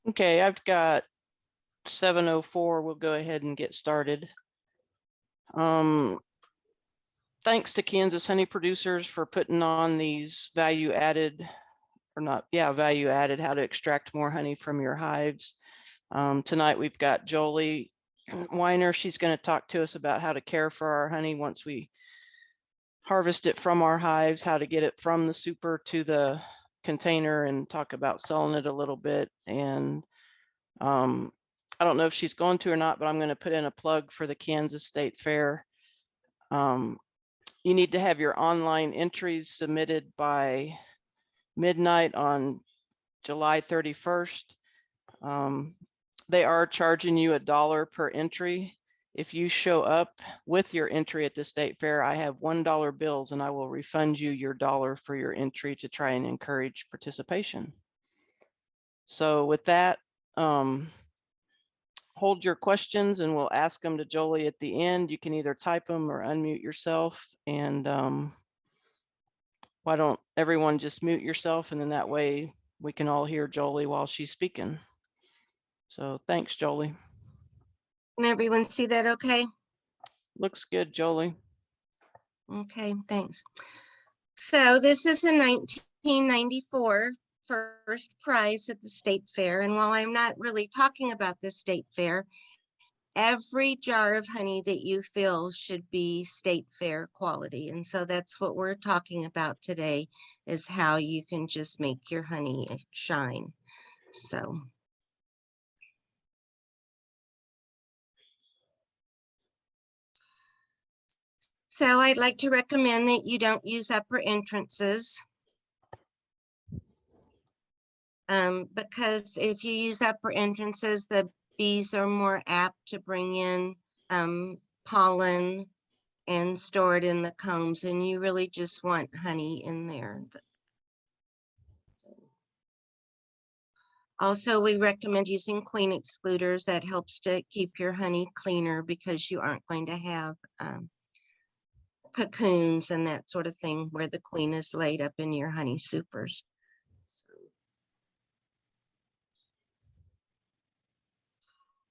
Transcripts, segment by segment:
Okay, I've got 7:04. We'll go ahead and get started. Thanks to Kansas honey producers for putting on these value added, how to extract more honey from your hives. Tonight we've got Joli Winer. She's going to talk to us about how to care for our honey once we harvest it from our hives, how to get it from the super to the container, and talk about selling it a little bit. And I don't know if she's going to or not, but I'm going to put in a plug for the Kansas State Fair. You need to have your online entries submitted by midnight on July 31st. They are charging you $1 per entry. If you show up with your entry at the state fair, I have $1 bills and I will refund you your $1 for your entry to try and encourage participation. So with that, hold your questions and we'll ask them to Joli at the end. You can either type them or unmute yourself. And why don't everyone just mute yourself, and then that way we can all hear Joli while she's speaking. So thanks, Joli. Can everyone see that okay? Looks good, Joli. Okay, thanks. So this is a 1994 first prize at the state fair. And while I'm not really talking about the state fair, every jar of honey that you fill should be state fair quality. And so that's what we're talking about today, is how you can just make your honey shine. So I'd like to recommend that you don't use upper entrances. Because if you use upper entrances, the bees are more apt to bring in pollen and store it in the combs, and you really just want honey in there. Also, we recommend using queen excluders. That helps to keep your honey cleaner because you aren't going to have cocoons and that sort of thing where the queen is laid up in your honey supers.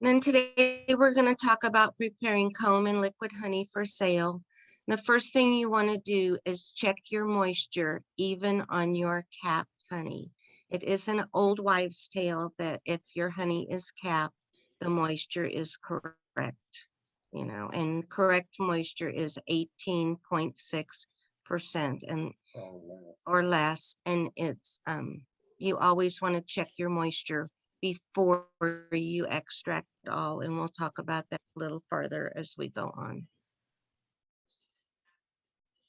Then today we're going to talk about preparing comb and liquid honey for sale. The first thing you want to do is check your moisture, even on your capped honey. It is an old wives' tale that if your honey is capped, the moisture is correct, and correct moisture is 18.6% and or less. And it's you always want to check your moisture before you extract it all, and we'll talk about that a little further as we go on.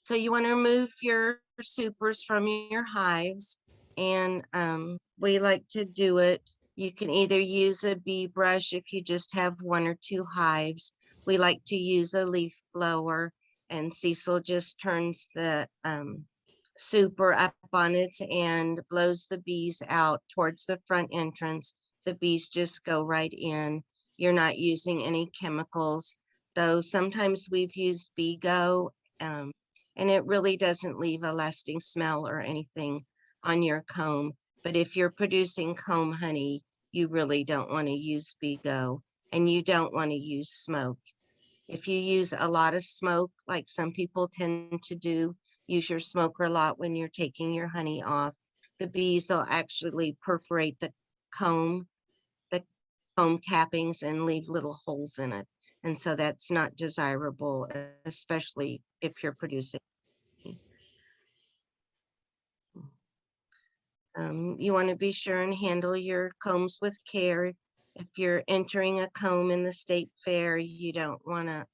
So you want to remove your supers from your hives, and we like to do it. You can either use a bee brush if you just have 1 or 2 hives. We like to use a leaf blower, and Cecil just turns the super up on its end, blows the bees out towards the front entrance. The bees just go right in. You're not using any chemicals, though sometimes we've used BeeGo, and it really doesn't leave a lasting smell or anything on your comb. But if you're producing comb honey, you really don't want to use BeeGo, and you don't want to use smoke. If you use a lot of smoke, like some people tend to do, use your smoker a lot when you're taking your honey off, the bees will actually perforate the comb cappings and leave little holes in it. And so that's not desirable, especially if you're producing. You want to be sure and handle your combs with care. If you're entering a comb in the state fair, you don't want to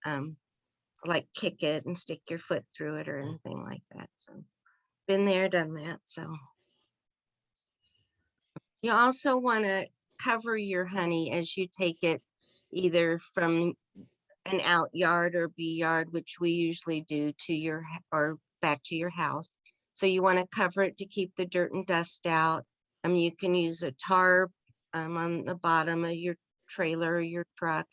like kick it and stick your foot through it or anything like that. So been there, done that. So you also want to cover your honey as you take it either from an out yard or bee yard, which we usually do, to your or back to your house. So you want to cover it to keep the dirt and dust out. You can use a tarp on the bottom of your trailer or your truck.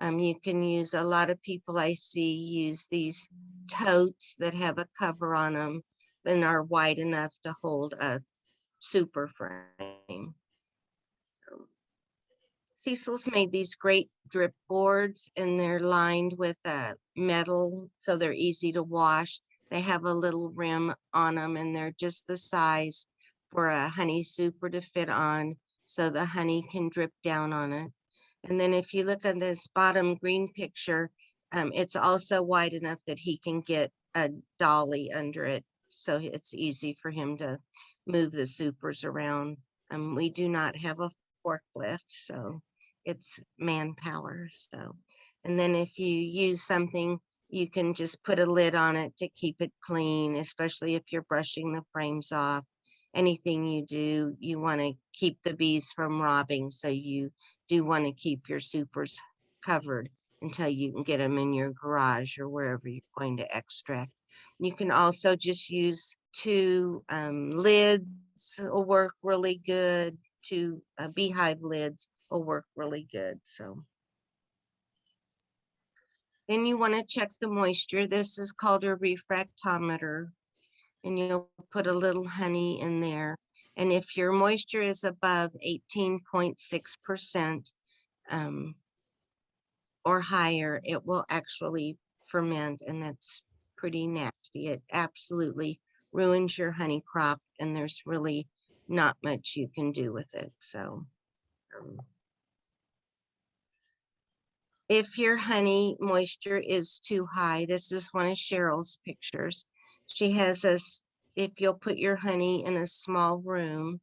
You can use, a lot of people I see use these totes that have a cover on them and are wide enough to hold a super frame. So Cecil's made these great drip boards and they're lined with metal, so they're easy to wash. They have a little rim on them and they're just the size for a honey super to fit on, so the honey can drip down on it. And then if you look at this bottom green picture, it's also wide enough that he can get a dolly under it, so it's easy for him to move the supers around. We do not have a forklift, so it's manpower. So, and then if you use something, you can just put a lid on it to keep it clean, especially if you're brushing the frames off. Anything you do, you want to keep the bees from robbing, so you do want to keep your supers covered until you can get them in your garage or wherever you're going to extract. You can also just use two lids will work really good. Two beehive lids will work really good. So then you want to check the moisture. This is called a refractometer, and you'll put a little honey in there. And if your moisture is above 18.6%, or higher, it will actually ferment, and that's pretty nasty. It absolutely ruins your honey crop, and there's really not much you can do with it. So if your honey moisture is too high, this is one of Cheryl's pictures. She has us, if you'll put your honey in a small room,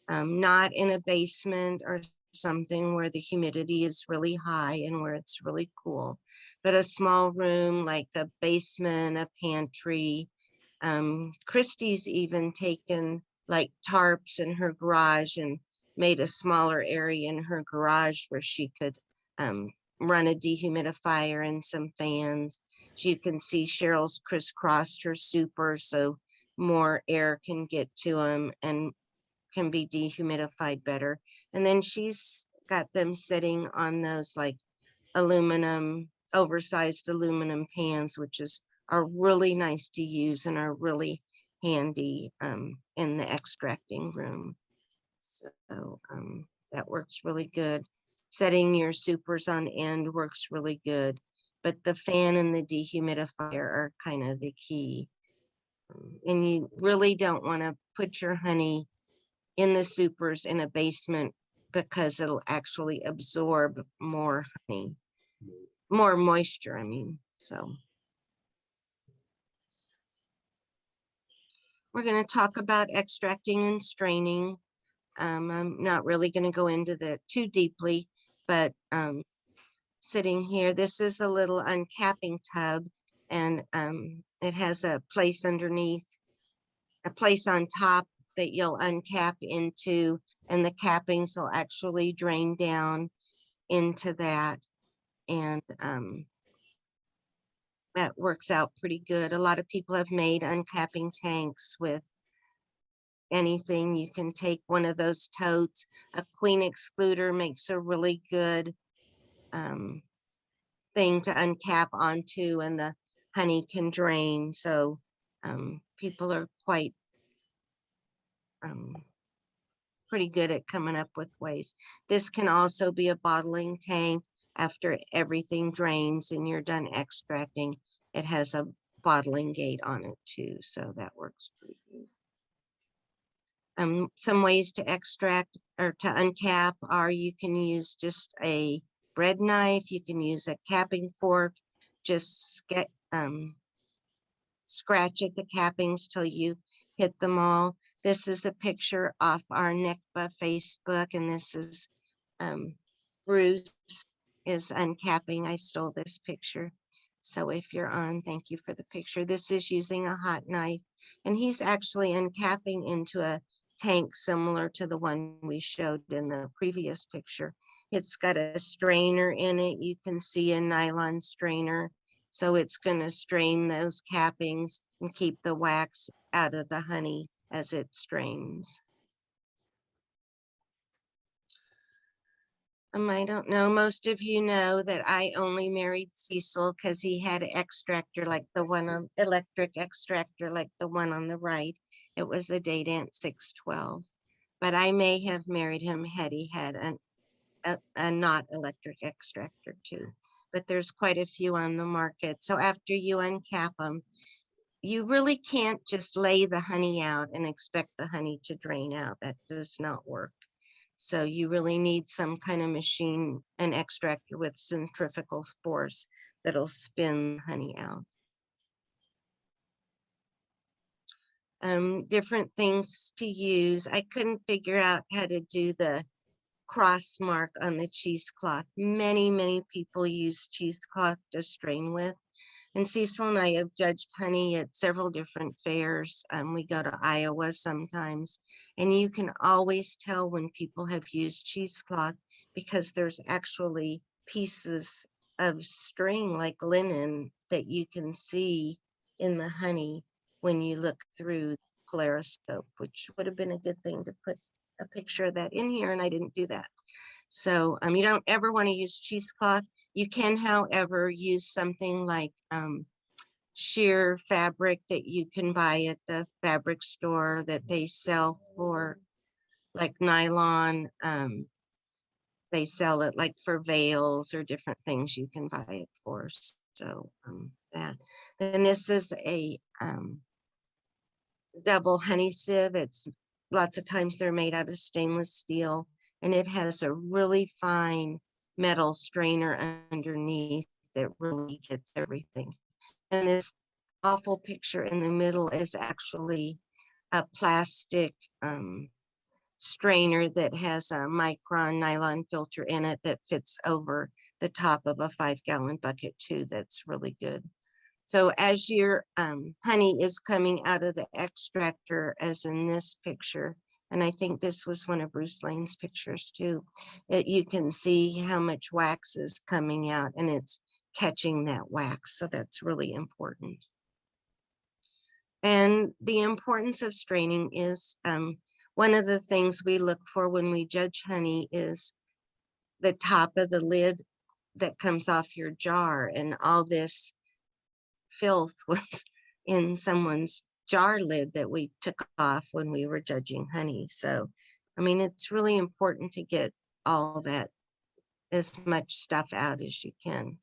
not in a basement or something where the humidity is really high and where it's really cool, but a small room like a basement, a pantry. Christy's even taken like tarps in her garage and made a smaller area in her garage where she could run a dehumidifier and some fans. You can see Cheryl's crisscrossed her super so more air can get to them and can be dehumidified better. And then she's got them sitting on those like aluminum, oversized aluminum pans, which are really nice to use and are really handy in the extracting room. So that works really good. Setting your supers on end works really good, but the fan and the dehumidifier are kind of the key. And you really don't want to put your honey in the supers in a basement because it'll actually absorb more honey, more moisture, I mean. So we're going to talk about extracting and straining. I'm not really going to go into that too deeply, but sitting here, this is a little uncapping tub, and it has a place underneath, a place on top that you'll uncap into, and the cappings will actually drain down into that. And that works out pretty good. A lot of people have made uncapping tanks with anything. You can take one of those totes. A queen excluder makes a really good thing to uncap onto, and the honey can drain. So people are quite pretty good at coming up with ways. This can also be a bottling tank. After everything drains and you're done extracting, it has a bottling gate on it too, so that works pretty good. Some ways to extract or to uncap are you can use just a bread knife, you can use a capping fork, just scratch at the cappings till you hit them all. This is a picture off our NECBA Facebook, and this is Bruce is uncapping. I stole this picture. So if you're on, thank you for the picture. This is using a hot knife, and he's actually uncapping into a tank similar to the one we showed in the previous picture. It's got a strainer in it. You can see a nylon strainer. So it's going to strain those cappings and keep the wax out of the honey as it strains. I don't know, most of you know that I only married Cecil because he had an extractor like the one on electric extractor like the one on the right. It was a Daydance 612, but I may have married him had he had an a not electric extractor too, but there's quite a few on the market. So after you uncap them, you really can't just lay the honey out and expect the honey to drain out. That does not work. So you really need some kind of machine, an extractor with centrifugal force that'll spin honey out. Different things to use. I couldn't figure out how to do the cross mark on the cheesecloth. Many people use cheesecloth to strain with. And Cecil and I have judged honey at several different fairs. We go to Iowa sometimes, and you can always tell when people have used cheesecloth because there's actually pieces of string like linen that you can see in the honey when you look through the polariscope, which would have been a good thing to put a picture of that in here, and I didn't do that. So you don't ever want to use cheesecloth. You can, however, use something like sheer fabric that you can buy at the fabric store that they sell for like nylon. They sell it like for veils or different things you can buy it for. So that. Then this is a double honey sieve. It's lots of times they're made out of stainless steel, and it has a really fine metal strainer underneath that really gets everything. And this awful picture in the middle is actually a plastic strainer that has a micron nylon filter in it that fits over the top of a 5-gallon bucket too. That's really good. So as your honey is coming out of the extractor, as in this picture, and I think this was one of Bruce Lane's pictures too, you can see how much wax is coming out and it's catching that wax. So that's really important. And the importance of straining is one of the things we look for when we judge honey is the top of the lid that comes off your jar, and all this filth was in someone's jar lid that we took off when we were judging honey. So, I mean, it's really important to get all that, as much stuff out as you can.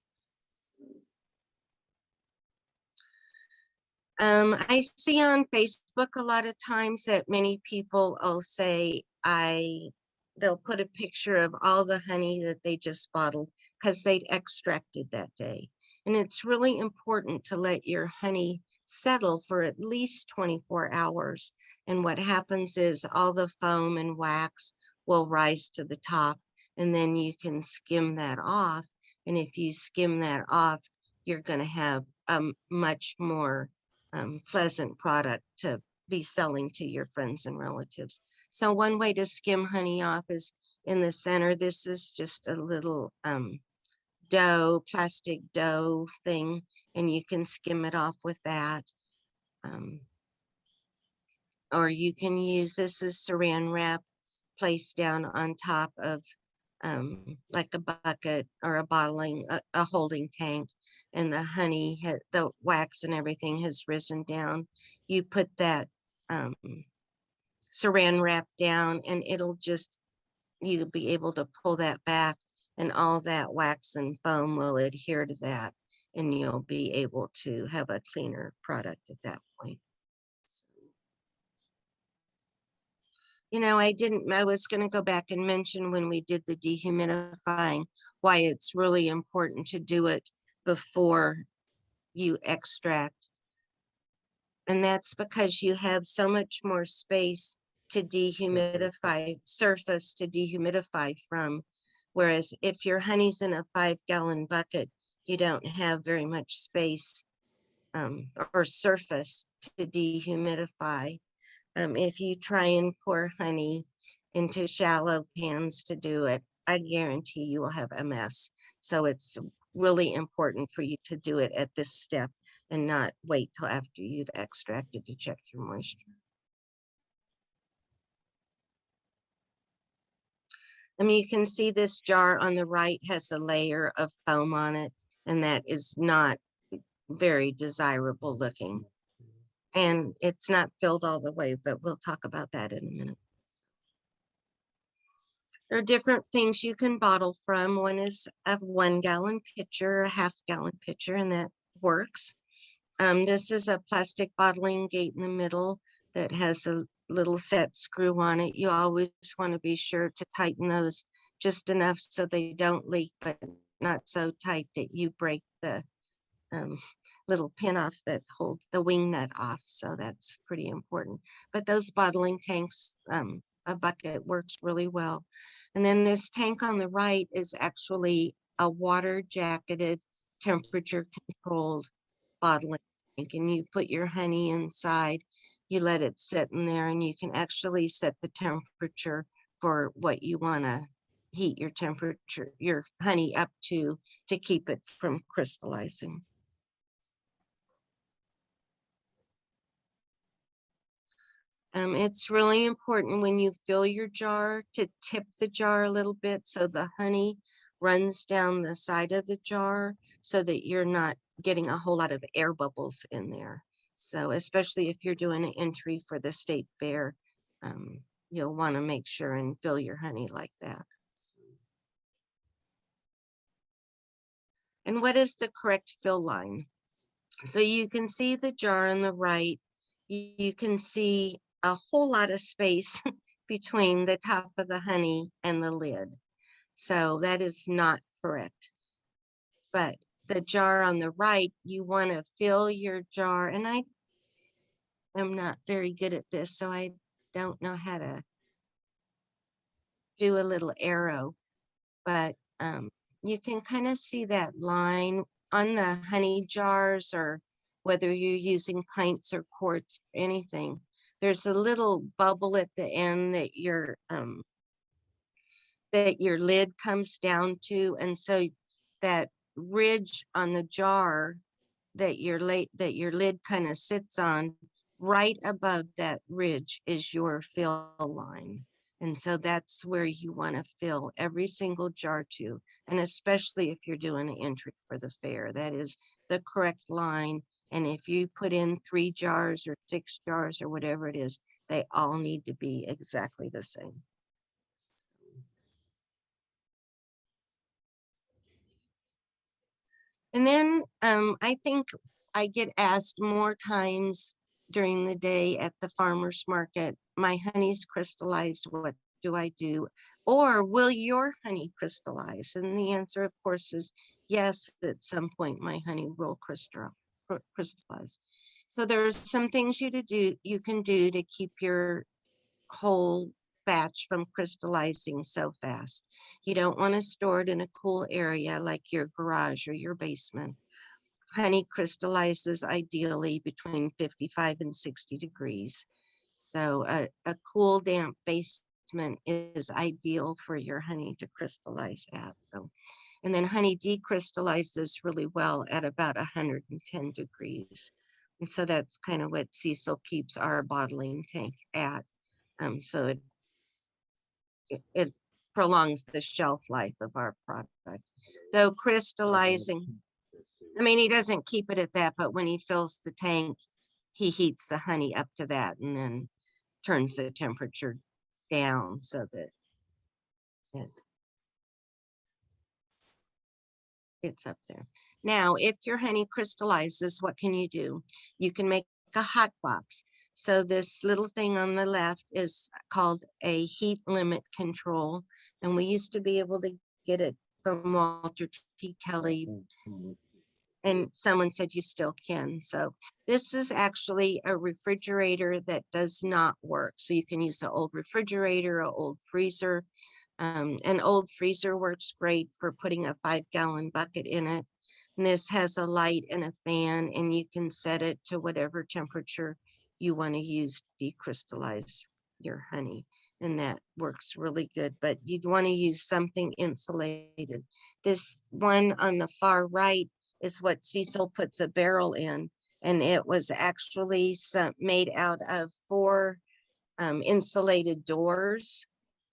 I see on Facebook a lot of times that many people will say they'll put a picture of all the honey that they just bottled because they'd extracted that day. And it's really important to let your honey settle for at least 24 hours. And what happens is all the foam and wax will rise to the top, and then you can skim that off. And if you skim that off, you're going to have a much more pleasant product to be selling to your friends and relatives. So one way to skim honey off is in the center. This is just a little plastic dough thing, and you can skim it off with that. Or you can use, this is saran wrap placed down on top of like a bucket or a holding tank, and the honey, the wax and everything has risen down. You put that saran wrap down, and you'll be able to pull that back, and all that wax and foam will adhere to that, and you'll be able to have a cleaner product at that point. You know, I was going to go back and mention when we did the dehumidifying, why it's really important to do it before you extract. And that's because you have so much more space to dehumidify, surface to dehumidify from. Whereas if your honey's in a 5-gallon bucket, you don't have very much space or surface to dehumidify. If you try and pour honey into shallow pans to do it, I guarantee you will have a mess. So it's really important for you to do it at this step and not wait till after you've extracted to check your moisture. You can see this jar on the right has a layer of foam on it, and that is not very desirable looking. And it's not filled all the way, but we'll talk about that in a minute. There are different things you can bottle from. One is a 1 gallon pitcher, a half-gallon pitcher, and that works. This is a plastic bottling gate in the middle that has a little set screw on it. You always want to be sure to tighten those just enough so they don't leak, but not so tight that you break the little pin off that holds the wing nut off. So that's pretty important. But those bottling tanks, a bucket works really well. And then this tank on the right is actually a water jacketed, temperature controlled bottling tank. And you put your honey inside, you let it sit in there, and you can actually set the temperature for what you want to heat your temperature, your honey up to keep it from crystallizing. It's really important when you fill your jar to tip the jar a little bit so the honey runs down the side of the jar so that you're not getting a whole lot of air bubbles in there. So especially if you're doing an entry for the state fair, you'll want to make sure and fill your honey like that. And what is the correct fill line? So you can see the jar on the right. You can see a whole lot of space between the top of the honey and the lid. So that is not correct. But the jar on the right, you want to fill your jar. And I am not very good at this, so I don't know how to do a little arrow. But you can kind of see that line on the honey jars, or whether you're using pints or quarts or anything. There's a little bubble at the end that your lid comes down to, and so that ridge on the jar that your lid kind of sits on, right above that ridge is your fill line. And so that's where you want to fill every single jar to, and especially if you're doing an entry for the fair, that is the correct line. And if you put in 3 jars or 6 jars or whatever it is, they all need to be exactly the same. And then I think I get asked more times during the day at the farmer's market, my honey's crystallized, what do I do? Or will your honey crystallize? And the answer, of course, is yes, at some point my honey will crystallize. So there's some things you can do to keep your whole batch from crystallizing so fast. You don't want to store it in a cool area like your garage or your basement. Honey crystallizes ideally between 55 and 60 degrees. So a cool, damp basement is ideal for your honey to crystallize at. So, and then honey decrystallizes really well at about 110 degrees. And so that's kind of what Cecil keeps our bottling tank at. So it prolongs the shelf life of our product. Though crystallizing, I mean, he doesn't keep it at that, but when he fills the tank, he heats the honey up to that and then turns the temperature down so that it's up there. Now, if your honey crystallizes, what can you do? You can make a hot box. So this little thing on the left is called a heat limit control. And we used to be able to get it from Walter T. Kelly. And someone said you still can. So this is actually a refrigerator that does not work. So you can use an old refrigerator, an old freezer. An old freezer works great for putting a 5-gallon bucket in it. And this has a light and a fan, and you can set it to whatever temperature you want to use to decrystallize your honey. And that works really good, but you'd want to use something insulated. This one on the far right is what Cecil puts a barrel in, and it was actually made out of 4 insulated doors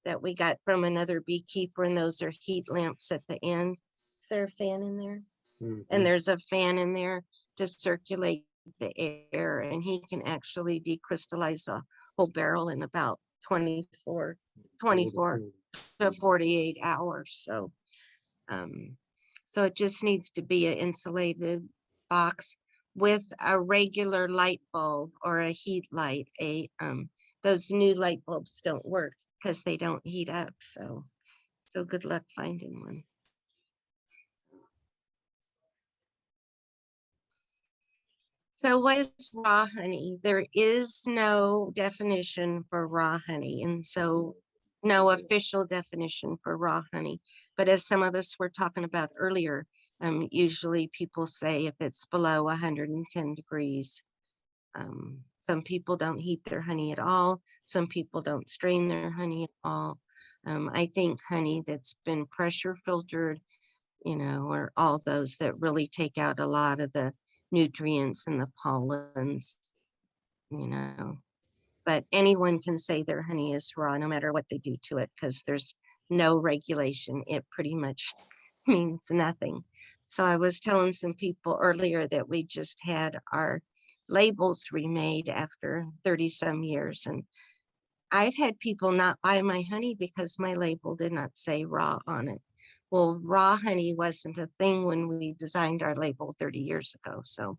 that we got from another beekeeper, and those are heat lamps at the end. Is there a fan in there? And there's a fan in there to circulate the air, and he can actually decrystallize a whole barrel in about 24 to 48 hours. So it just needs to be an insulated box with a regular light bulb or a heat light. Those new light bulbs don't work because they don't heat up. So good luck finding one. So what is raw honey? There is no definition for raw honey, and so no official definition for raw honey. But as some of us were talking about earlier, usually people say if it's below 110 degrees. Some people don't heat their honey at all. Some people don't strain their honey at all. I think honey that's been pressure filtered, or all those that really take out a lot of the nutrients and the pollens, but anyone can say their honey is raw no matter what they do to it because there's no regulation. It pretty much means nothing. So I was telling some people earlier that we just had our labels remade after 30 some years, and I've had people not buy my honey because my label did not say raw on it. Well, raw honey wasn't a thing when we designed our label 30 years ago. So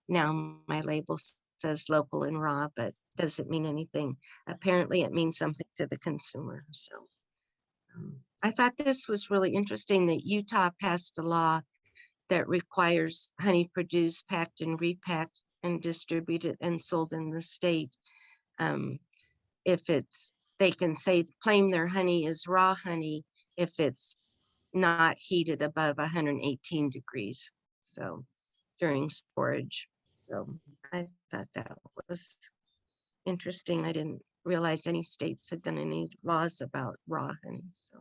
now my label says local and raw, but doesn't mean anything. Apparently it means something to the consumer. So I thought this was really interesting that Utah passed a law that requires honey produced, packed and repacked and distributed and sold in the state. If they can claim their honey is raw honey if it's not heated above 118 degrees. So during storage. So I thought that was interesting. I didn't realize any states had done any laws about raw honey. So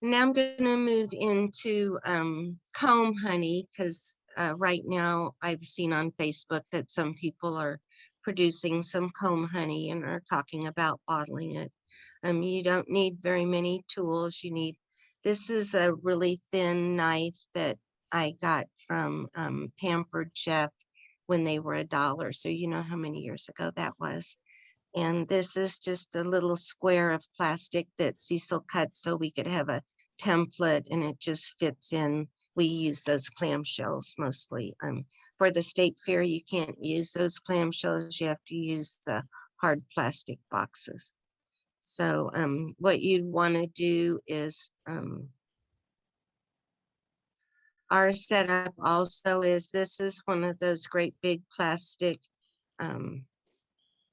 now I'm going to move into comb honey because right now I've seen on Facebook that some people are producing some comb honey and are talking about bottling it. You don't need very many tools. This is a really thin knife that I got from Pampered Chef when they were $1. So you know how many years ago that was. And this is just a little square of plastic that Cecil cut so we could have a template and it just fits in. We use those clamshells mostly. For the state fair, you can't use those clamshells. You have to use the hard plastic boxes. So what you'd want to do is our setup also is this is one of those great big plastic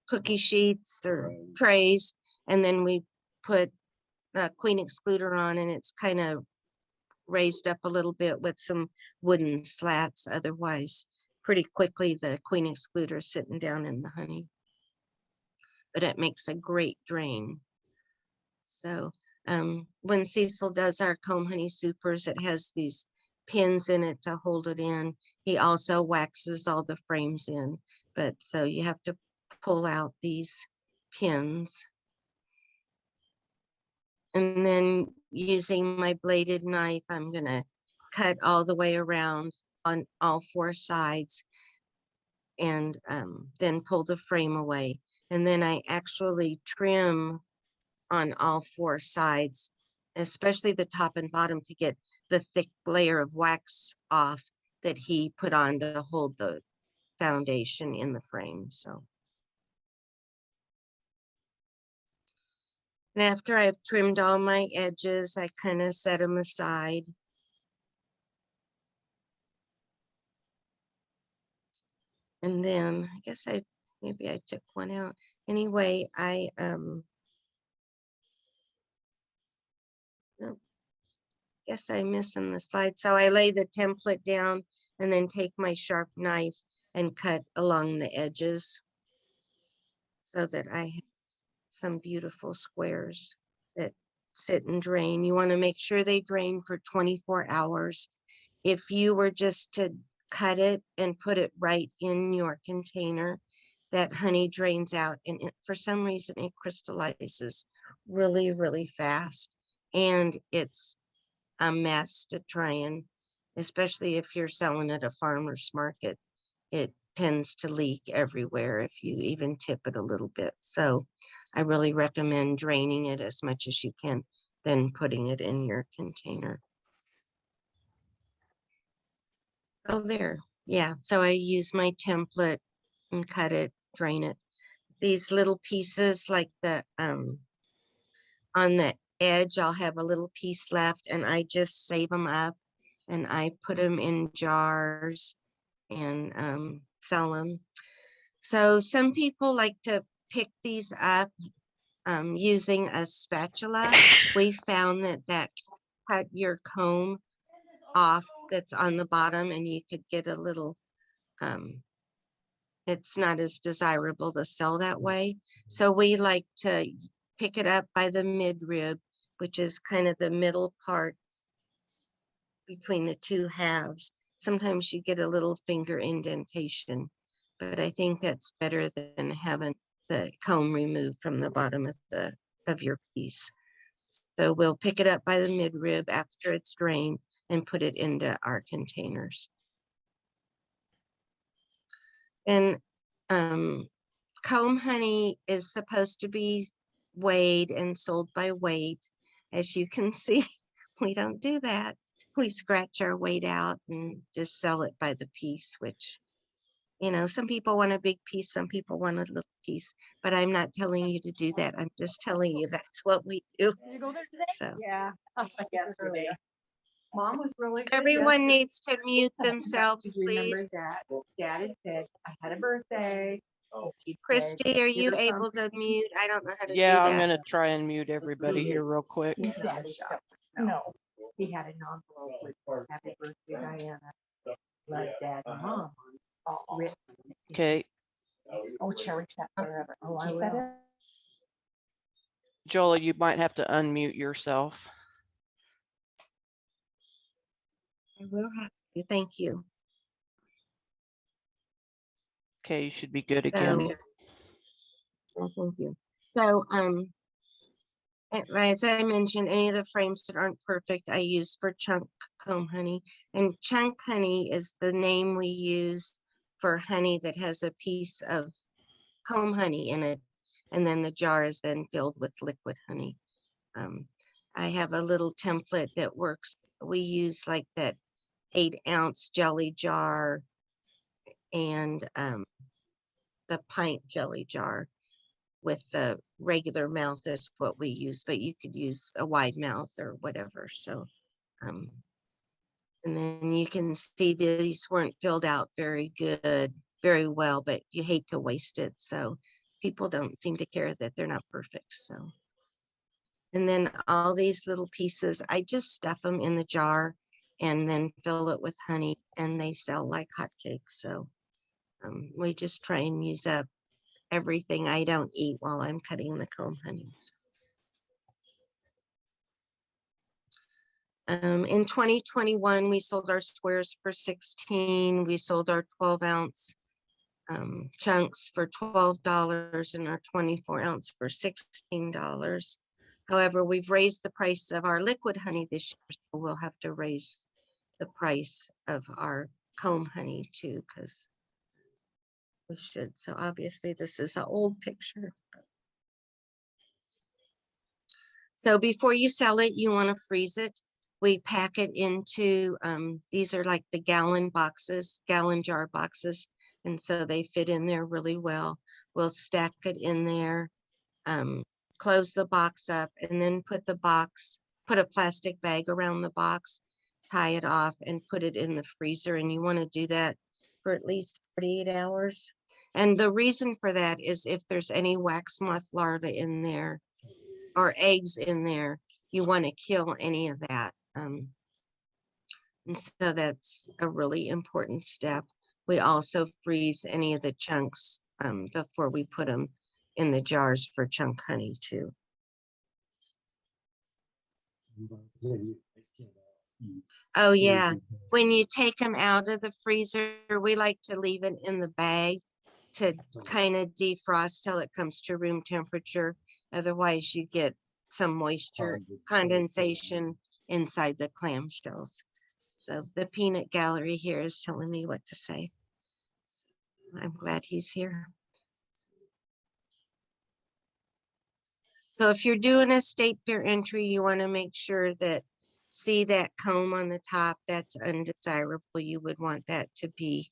cookie sheets or trays, and then we put a queen excluder on, and it's kind of raised up a little bit with some wooden slats. Otherwise, pretty quickly the queen excluder is sitting down in the honey, but it makes a great drain. So when Cecil does our comb honey supers, it has these pins in it to hold it in. He also waxes all the frames in, but so you have to pull out these pins. And then using my bladed knife, I'm gonna cut all the way around on all 4 sides and then pull the frame away. And then I actually trim on all 4 sides, especially the top and bottom, to get the thick layer of wax off that he put on to hold the foundation in the frame. So, and after I've trimmed all my edges, I kind of set them aside. And then I guess maybe I took one out. Anyway, guess I'm missing the slide. So I lay the template down and then take my sharp knife and cut along the edges so that I have some beautiful squares that sit and drain. You want to make sure they drain for 24 hours. If you were just to cut it and put it right in your container, that honey drains out, and for some reason it crystallizes really, really fast. And it's a mess to try and, especially if you're selling at a farmer's market, it tends to leak everywhere if you even tip it a little bit. So I really recommend draining it as much as you can, then putting it in your container. Oh, there. Yeah, so I use my template and cut it, drain it. These little pieces like the on the edge, I'll have a little piece left and I just save them up and I put them in jars and sell them. So some people like to pick these up using a spatula. We found that cut your comb off that's on the bottom and you could get a little, it's not as desirable to sell that way. So we like to pick it up by the midrib, which is kind of the middle part between the two halves. Sometimes you get a little finger indentation, but I think that's better than having the comb removed from the bottom of your piece. So we'll pick it up by the midrib after it's drained and put it into our containers. And comb honey is supposed to be weighed and sold by weight. As you can see, we don't do that. We scratch our weight out and just sell it by the piece, which, you know, some people want a big piece, some people want a little piece, but I'm not telling you to do that. I'm just telling you that's what we do. Did you go there today? So Yeah, that's my guess earlier. Mom was really good. everyone yesterday. needs to mute themselves, Because remember please. that Dad had said I had a birthday. and she said, Christy, are you "Here's able to something." mute? I don't know how to do Yeah, I'm that. gonna try and mute everybody here real quick. Daddy stuff. No, he had an envelope with "Happy Birthday, Diana." Love, Dad and Mom. Written. Okay, Oh, cherish that forever. Oh, I will. Jolie, you might have to unmute yourself. I will have to. Thank you. Okay, you should be good So, again. thank you. So, as I mentioned, any of the frames that aren't perfect, I use for chunk comb honey. And chunk honey is the name we use for honey that has a piece of comb honey in it. And then the jar is then filled with liquid honey. I have a little template that works. We use like that 8-ounce jelly jar and the pint jelly jar with the regular mouth is what we use, but you could use a wide mouth or whatever. So, and then you can see these weren't filled out very well, but you hate to waste it. So people don't seem to care that they're not perfect. So, and then all these little pieces, I just stuff them in the jar and then fill it with honey and they sell like hotcakes. So we just try and use up everything I don't eat while I'm cutting the comb honeys. In 2021, we sold our squares for 16. We sold our 12-ounce chunks for $12 and our 24-ounce for $16. However, we've raised the price of our liquid honey this year, so we'll have to raise the price of our comb honey too, because we should. So obviously this is an old picture. So before you sell it, you want to freeze it. We pack it into, these are like the gallon jar boxes. And so they fit in there really well. We'll stack it in there, close the box up and then put a plastic bag around the box, tie it off and put it in the freezer. And you want to do that for at least 48 hours. And the reason for that is if there's any wax moth larvae in there or eggs in there, you want to kill any of that. And so that's a really important step. We also freeze any of the chunks before we put them in the jars for chunk honey too. Oh yeah, when you take them out of the freezer, we like to leave it in the bag to kind of defrost till it comes to room temperature. Otherwise you get some moisture condensation inside the clamshells. So the peanut gallery here is telling me what to say. I'm glad he's here. So if you're doing a state fair entry, you want to make sure that, see that comb on the top, that's undesirable. You would want that to be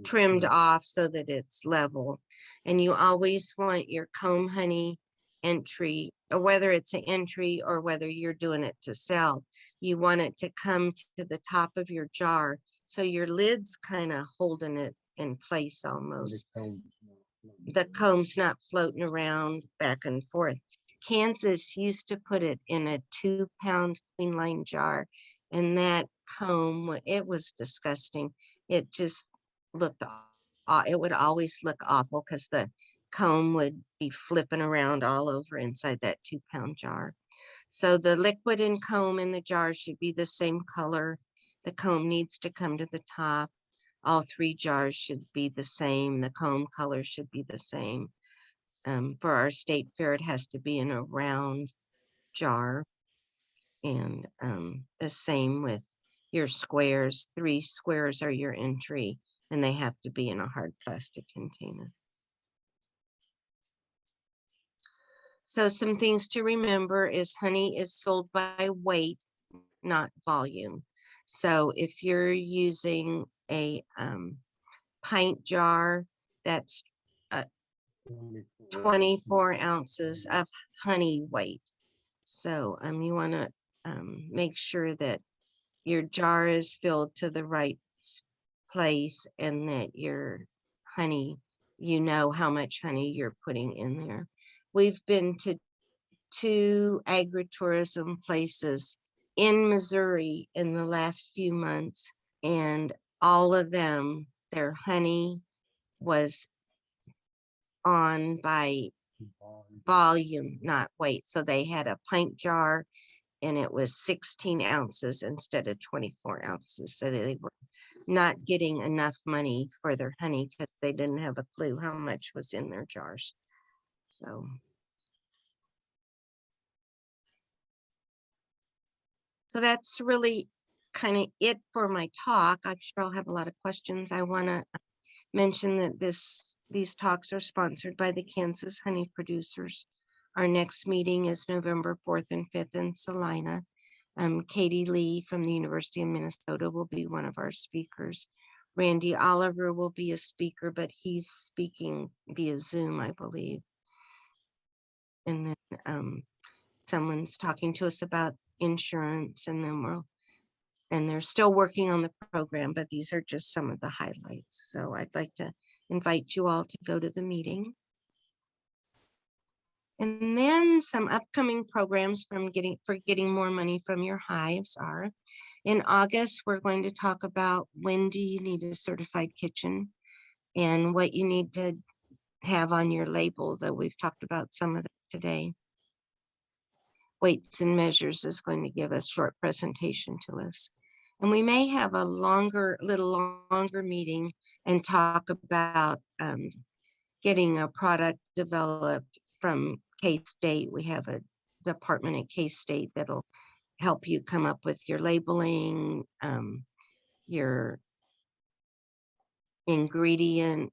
trimmed off so that it's level. And you always want your comb honey entry, or whether it's an entry or whether you're doing it to sell, you want it to come to the top of your jar. So your lid's kind of holding it in place almost. The comb's not floating around back and forth. Kansas used to put it in a 2-pound clean line jar, and that comb, it was disgusting. It just looked, it would always look awful because the comb would be flipping around all over inside that 2-pound jar. So the liquid and comb in the jar should be the same color. The comb needs to come to the top. All 3 jars should be the same. The comb color should be the same. For our state fair, it has to be in a round jar. And the same with your squares. 3 squares are your entry, and they have to be in a hard plastic container. So some things to remember is honey is sold by weight, not volume. So if you're using a pint jar, that's 24 ounces of honey weight. So you want to make sure that your jar is filled to the right place and that your honey, you know how much honey you're putting in there. We've been to 2 agritourism places in Missouri in the last few months, and all of them, their honey was on by volume, not weight. So they had a pint jar and it was 16 ounces instead of 24 ounces. So they were not getting enough money for their honey because they didn't have a clue how much was in their jars. So that's really kind of it for my talk. I'm sure I'll have a lot of questions. I want to mention that these talks are sponsored by the Kansas honey producers. Our next meeting is November 4th and 5th in Salina. Katie Lee from the University of Minnesota will be one of our speakers. Randy Oliver will be a speaker, but he's speaking via Zoom, I believe. And then someone's talking to us about insurance, and then they're still working on the program, but these are just some of the highlights. So I'd like to invite you all to go to the meeting. And then some upcoming programs for getting more money from your hives are, in August, we're going to talk about when do you need a certified kitchen and what you need to have on your label, that we've talked about some of it today. Weights and Measures is going to give a short presentation to us. And we may have a little longer meeting and talk about getting a product developed from K-State. We have a department at K-State that'll help you come up with your labeling, your ingredient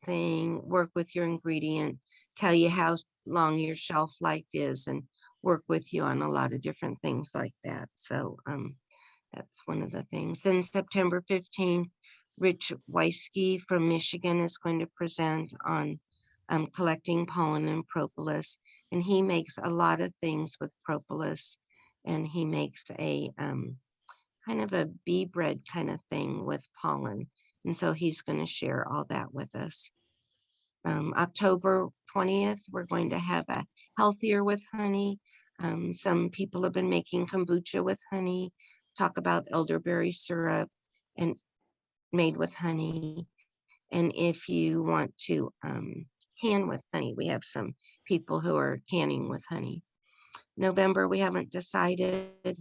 thing, work with your ingredient, tell you how long your shelf life is, and work with you on a lot of different things like that. So that's one of the things. Then September 15th, Rich Weisky from Michigan is going to present on collecting pollen and propolis. And he makes a lot of things with propolis. And he makes a kind of a bee bread kind of thing with pollen. And so he's going to share all that with us. October 20th, we're going to have a Healthier with Honey. Some people have been making kombucha with honey, talk about elderberry syrup and made with honey. And if you want to can with honey, we have some people who are canning with honey. November, we haven't decided.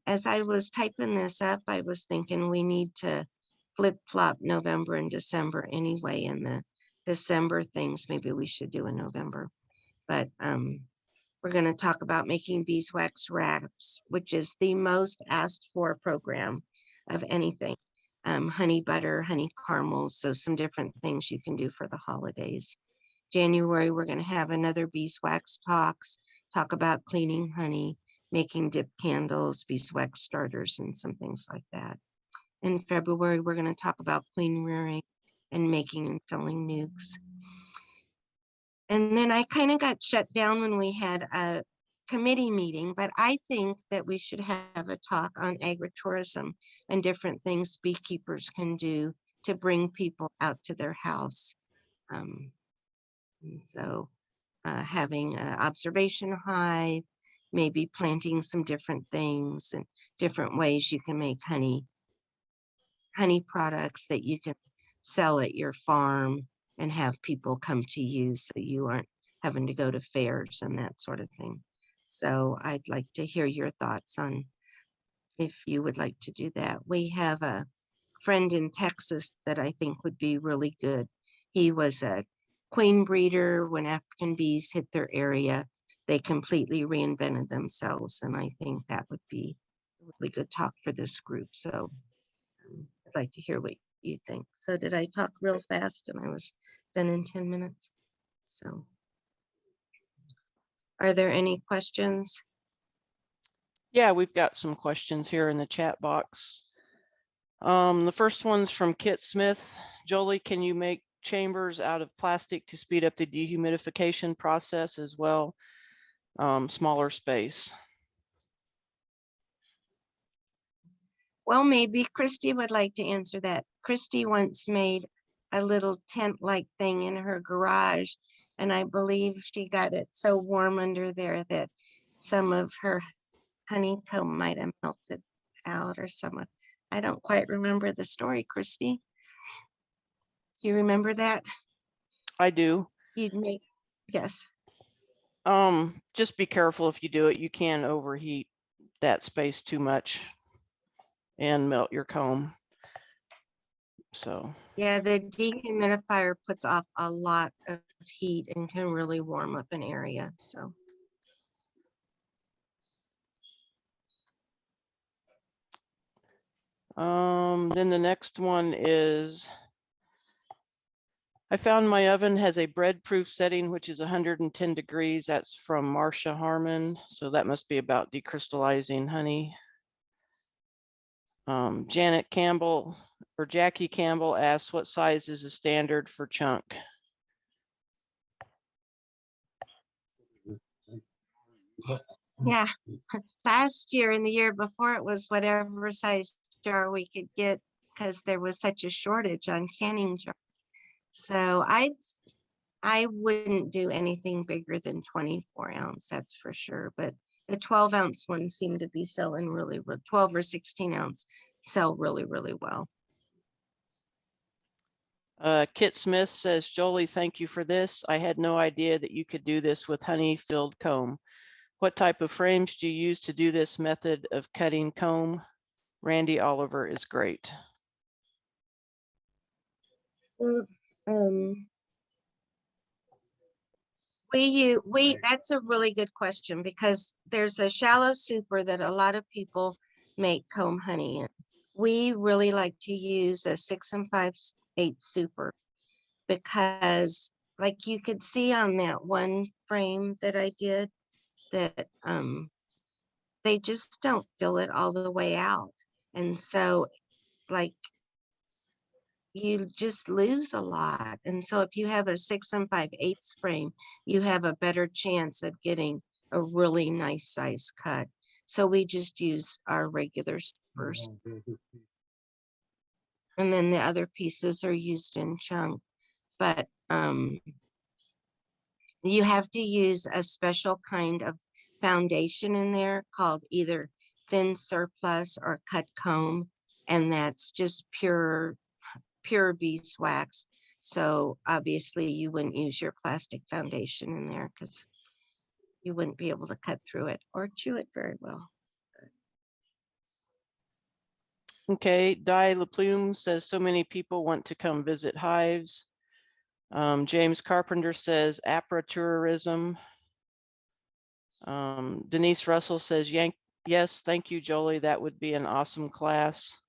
As I was typing this up, I was thinking we need to flip-flop November and December anyway, and the December things maybe we should do in November. But we're going to talk about making beeswax wraps, which is the most asked for program of anything. honey butter, honey caramels. So some different things you can do for the holidays. January, we're going to have another beeswax talk about cleaning honey, making dip candles, beeswax starters, and some things like that. In February, we're going to talk about queen rearing and making and selling nukes. And then I kind of got shut down when we had a committee meeting, but I think that we should have a talk on agritourism and different things beekeepers can do to bring people out to their house. And so having an observation hive, maybe planting some different things and different ways you can make honey products that you can sell at your farm and have people come to you so you aren't having to go to fairs and that sort of thing. So I'd like to hear your thoughts on if you would like to do that. We have a friend in Texas that I think would be really good. He was a queen breeder. When African bees hit their area, they completely reinvented themselves. And I think that would be a really good talk for this group. So I'd like to hear what you think. So did I talk real fast and I was done in 10 minutes? So are there any questions? Yeah, we've got some questions here in the chat box. The first one's from Kit Smith. Joli, can you make chambers out of plastic to speed up the dehumidification process as well? Smaller space. Well, maybe Christy would like to answer that. Christy once made a little tent-like thing in her garage, and I believe she got it so warm under there that some of her honeycomb might have melted out or some. I don't quite remember the story, Christy. Do you remember that? I do. You'd make, yes. Just be careful if you do it. You can overheat that space too much and melt your comb. So Yeah, the dehumidifier puts off a lot of heat and can really warm up an area. So then the next one is, I found my oven has a bread proof setting, which is 110 degrees. That's from Marcia Harmon. So that must be about decrystallizing honey. Janet Campbell or Jackie Campbell asks, what size is the standard for chunk? yeah, last year and the year before it was whatever size jar we could get because there was such a shortage on canning jars. So I wouldn't do anything bigger than 24 ounce, that's for sure. But the 12 ounce ones seem to be selling really, 12 or 16 ounce sell really, really well. Kit Smith says, Joli, thank you for this. I had no idea that you could do this with honey filled comb. What type of frames do you use to do this method of cutting comb? Randy Oliver is great. That's a really good question because there's a shallow super that a lot of people make comb honey in. We really like to use a 6 5/8 super because like you could see on that one frame that I did that they just don't fill it all the way out. And so like you just lose a lot. And so if you have a 6 5/8 frame, you have a better chance of getting a really nice size cut. So we just use our regular supers. And then the other pieces are used in chunk. But you have to use a special kind of foundation in there called either thin surplus or cut comb. And that's just pure beeswax. So obviously you wouldn't use your plastic foundation in there because you wouldn't be able to cut through it or chew it very well. Okay, Di LaPlume says, so many people want to come visit hives. James Carpenter says, apratourism. Denise Russell says, yes, thank you, Joli. That would be an awesome class.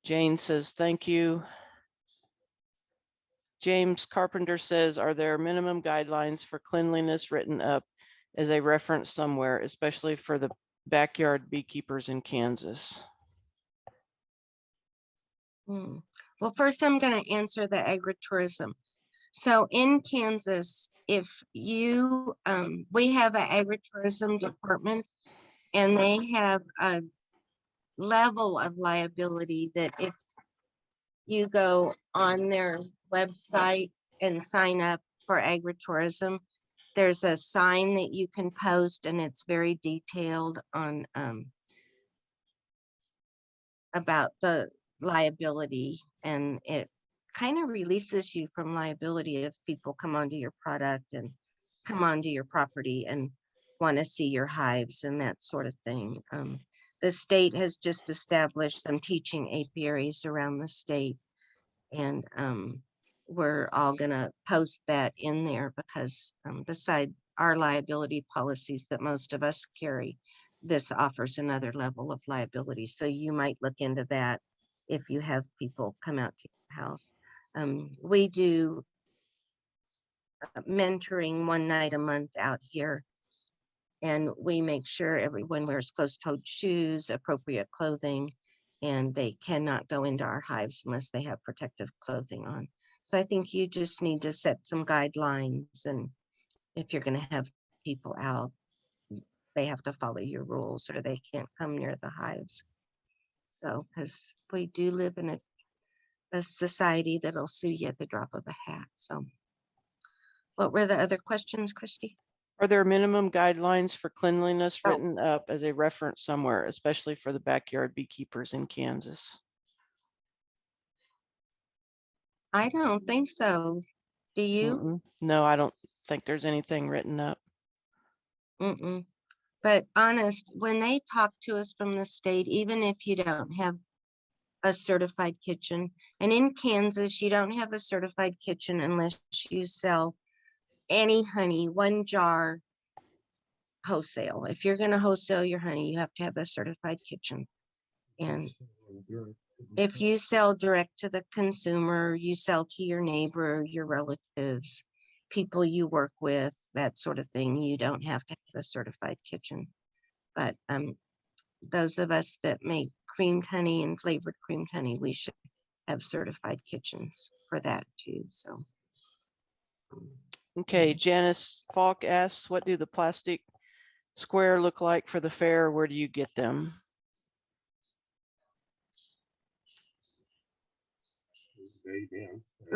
Jane says, thank you. James Carpenter says, are there minimum guidelines for cleanliness written up as a reference somewhere, especially for the backyard beekeepers in Kansas? Well, first I'm going to answer the agritourism. So in Kansas, if you, we have an agritourism department and they have a level of liability that if you go on their website and sign up for agritourism, there's a sign that you can post and it's very detailed on about the liability, and it kind of releases you from liability if people come onto your product and come onto your property and want to see your hives and that sort of thing. The state has just established some teaching apiaries around the state, and we're all gonna post that in there because beside our liability policies that most of us carry, this offers another level of liability. So you might look into that if you have people come out to your house. We do mentoring one night a month out here, and we make sure everyone wears closed-toed shoes, appropriate clothing, and they cannot go into our hives unless they have protective clothing on. So I think you just need to set some guidelines, and if you're going to have people out, they have to follow your rules or they can't come near the hives. So, because we do live in a society that'll sue you at the drop of a hat. So what were the other questions, Christy? Are there minimum guidelines for cleanliness Oh. written up as a reference somewhere, especially for the backyard beekeepers in Kansas? I don't think so. Do you? No, I don't think there's anything written up. But honest, when they talk to us from the state, even if you don't have a certified kitchen, and in Kansas, you don't have a certified kitchen unless you sell any honey, 1 jar wholesale. If you're going to wholesale your honey, you have to have a certified kitchen. And if you sell direct to the consumer, you sell to your neighbor, your relatives, people you work with, that sort of thing, you don't have to have a certified kitchen. But those of us that make creamed honey and flavored creamed honey, we should have certified kitchens for that too. So. Okay, Janice Falk asks, what do the plastic square look like for the fair? Where do you get them?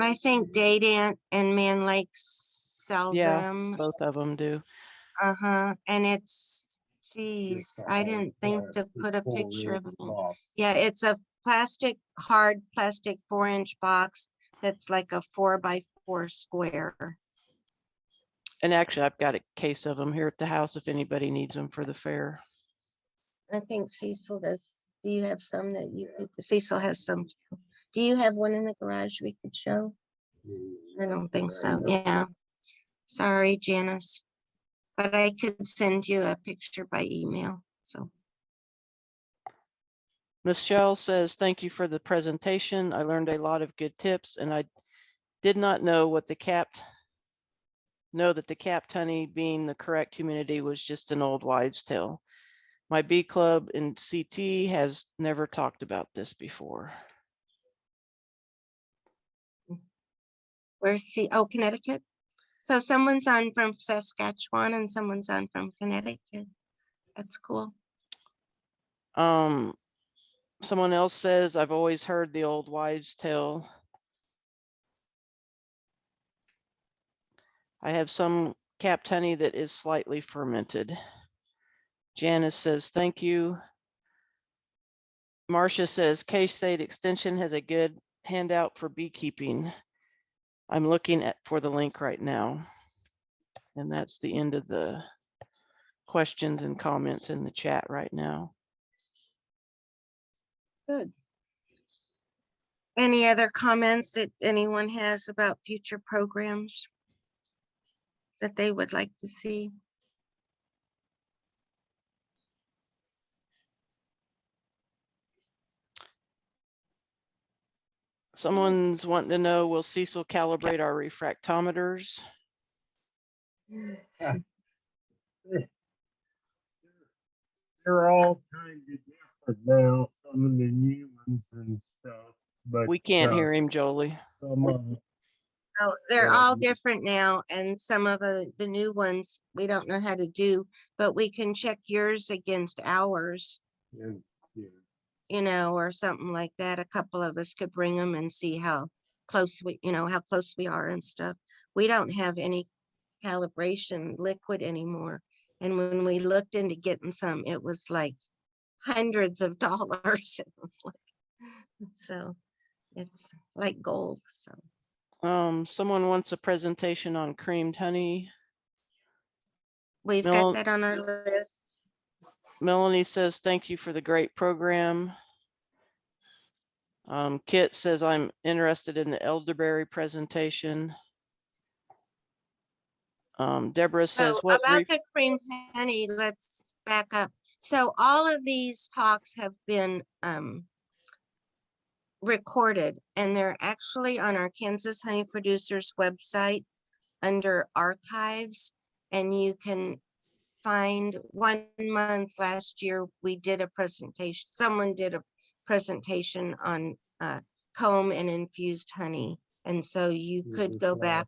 I think Dade and Man Lake sell Yeah, them. both of them do. And it's, geez, I didn't think to put a picture of it. Yeah, it's a hard plastic 4-inch box that's like a 4x4 square. And actually, I've got a case of them here at the house if anybody needs them for the fair. I think Cecil does. Do you have some that you could, Cecil has some too. Do you have one in the garage we could show? I don't think so. Yeah. Sorry, Janice. But I could send you a picture by email. So. Michelle says, thank you for the presentation. I learned a lot of good tips, and I did not know that the capped honey being the correct humidity was just an old wives' tale. My bee club in CT has never talked about this before. Where's oh, Connecticut? So someone's on from Saskatchewan and someone's on from Connecticut. That's cool. Someone else says, I've always heard the old wives' tale. I have some capped honey that is slightly fermented. Janice says, thank you. Marcia says, K-State Extension has a good handout for beekeeping. I'm looking for the link right now. And that's the end of the questions and comments in the chat right now. Good. Any other comments that anyone has about future programs that they would like to see? Someone's wanting to know, will Cecil calibrate our refractometers? They're all kind of different now, some of the new ones and stuff. But We can't hear him, Jolie. some of Oh, they're all Um, different now, and some of the new ones we don't know how to do, but we can check yours against ours, and, yeah, you know, or something like that. A couple of us could bring them and see how close we, you know, how close we are and stuff. We don't have any calibration liquid anymore. And when we looked into getting some, it was like hundreds of dollars. It was like, so it's like gold. So Someone wants a presentation on creamed honey. we've Mel- got that on our list. Melanie says, thank you for the great program. Kit says, I'm interested in the elderberry presentation. Deborah says, So what about the cream honey, let's back up. So all of these talks have been recorded, and they're actually on our Kansas Honey Producers website under archives, and you can find 1 month last year we did a presentation, someone did a presentation on comb and infused honey, and so you it could was go back.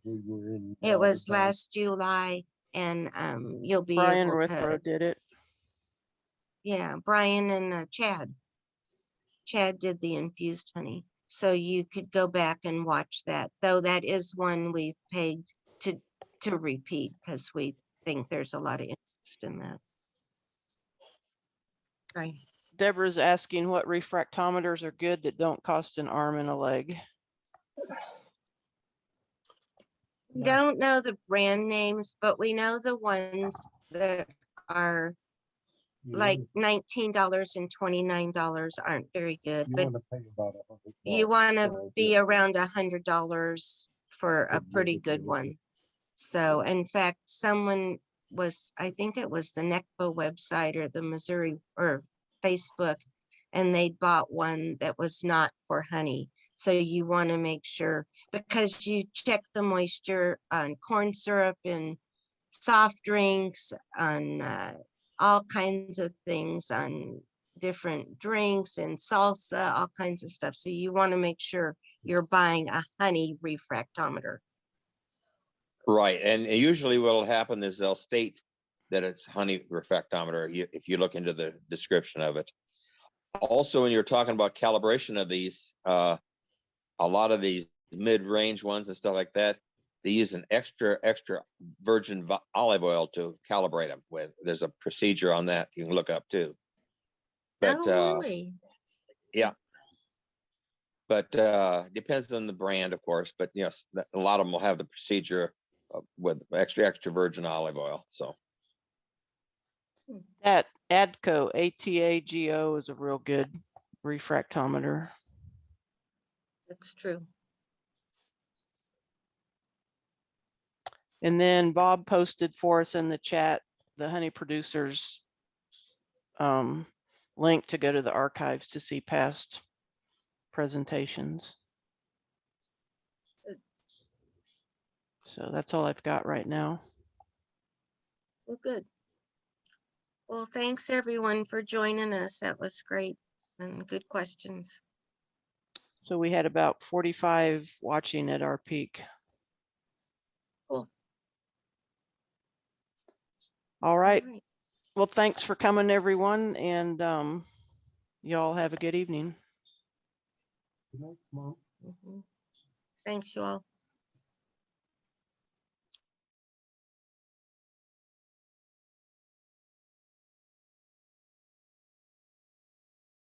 we were in It was Alabama. last July, and you'll be Brian able Withrow to, did it. yeah, Brian and Chad did the infused honey, so you could go back and watch that, though that is one we've pegged to repeat because we think there's a lot of interest in that. Right. Deborah's asking what refractometers are good that don't cost an arm and a leg. We don't know the brand names, but we know the ones that are like $19 and $29 aren't very good, You but want to pay about $100 you want to for a be good- around $100 for a Good pretty good good deal. one. So in fact, someone was, I think it was the NECPO website or the Missouri or Facebook, and they bought one that was not for honey. So you want to make sure, because you check the moisture on corn syrup and soft drinks, on all kinds of things, on different drinks and salsa, all kinds of stuff. So you want to make sure you're buying a honey refractometer. Right, and usually what'll happen is they'll state that it's honey refractometer if you look into the description of it. Also, when you're talking about calibration of these, a lot of these mid-range ones and stuff like that, they use an extra virgin olive oil to calibrate them with. There's a procedure on that you can look up too. But Oh, really? yeah, but depends on the brand, of course. But yes, a lot of them will have the procedure with extra virgin olive oil. So That ADCO, ATAGO, is a real good refractometer. That's true. And then Bob posted for us in the chat the honey producers link to go to the archives to see past presentations. Good. So that's all I've got right now. Well, good. Well, thanks everyone for joining us. That was great and good questions. So we had about 45 watching at our peak. Cool. All right. All right. Well, thanks for coming, everyone, and y'all have a good evening. Next month. Thanks, you all.